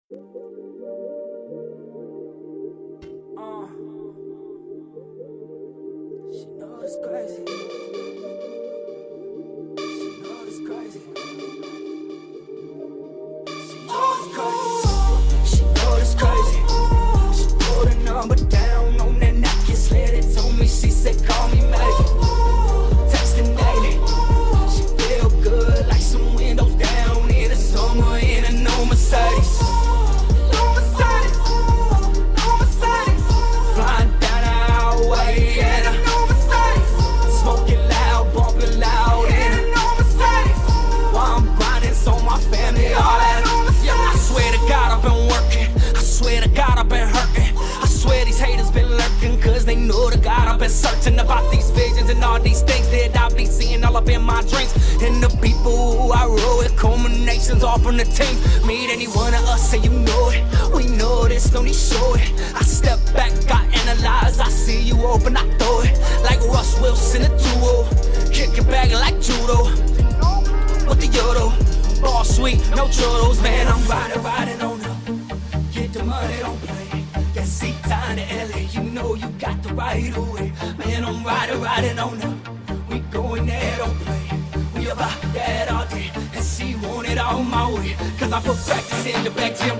She know it's crazy. She know it's crazy. She know it's crazy. She know it's crazy. She put a number down on that napkin, slid it to me. She said, call me maybe. Texting daily. She feel good like some windows down in the summer in a new Mercedes. Cause they know the God I've been searching about these visions and all these things that I be seeing all up in my dreams. And the people who I roll with, culminations all from the team. Meet any one of us and you know it. We know this, don't need show it. I step back, I analyze, I see you open, I throw it. Like Russ Wilson, a duo. Kick it back like judo. With the yodo. Ball sweet, no churros, man, I'm riding on her. Get the money, don't play. That seat time to LA, you know you got the right away. Man, I'm riding on her. We going there, don't play. We about that all day. And she want it all my way. Cause I put practice in the back gym.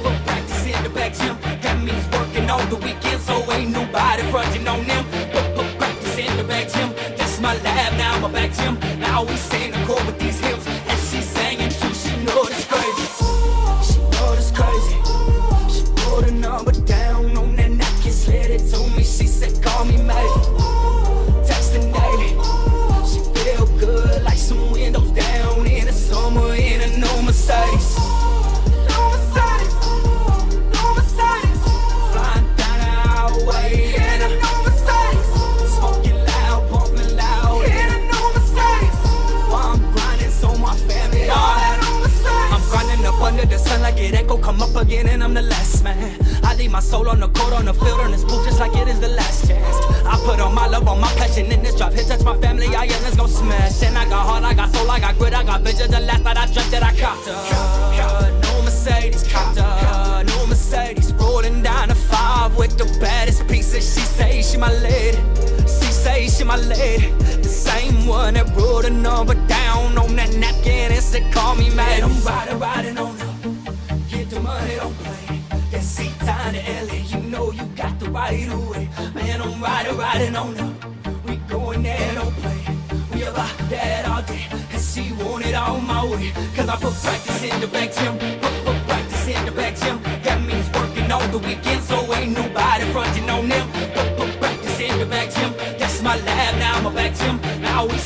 Put practice in the back gym. That means working on the weekend, so ain't nobody fronting on them. Put practice in the back gym. That's my lab now, my back gym. Now we sing the chord with these hymns. And she singing too, she know it's crazy. She know it's crazy. She put a number down on that napkin, slid it to me. She said, call me maybe. Texting daily. She feel good like some windows down in the summer in a new Mercedes. Flying down the highway in a new Mercedes. Smoking loud, bumping loud in a new Mercedes. While I'm grinding so my family all that. I'm grinding up under the sun like it ain't gon' come up again, and I'm the last man. I leave my soul on the court, on the field, on this booth, just like it is the last chance. I put all my love, all my passion in this drop. Hit touch my family, I am, let's go smash. And I got heart, I got soul, I got grit, I got vision. The last night I dreamt that I copped her. No Mercedes, copped her. No Mercedes, rolling down the 5 with the baddest pieces. She say she my lady. She say she my lady. The same one that wrote a number down on that napkin and said, call me man. I'm riding on her. Get the money, don't play. That seat time to LA, you know you got the right away. Man, I'm riding on her. We going there, don't play. We about that all day. And she want it all my way. Cause I put practice in the back gym. Put practice in the back gym. That means working on the weekend, so ain't nobody fronting on them. Put practice in the back gym. That's my lab now, my back gym. Now we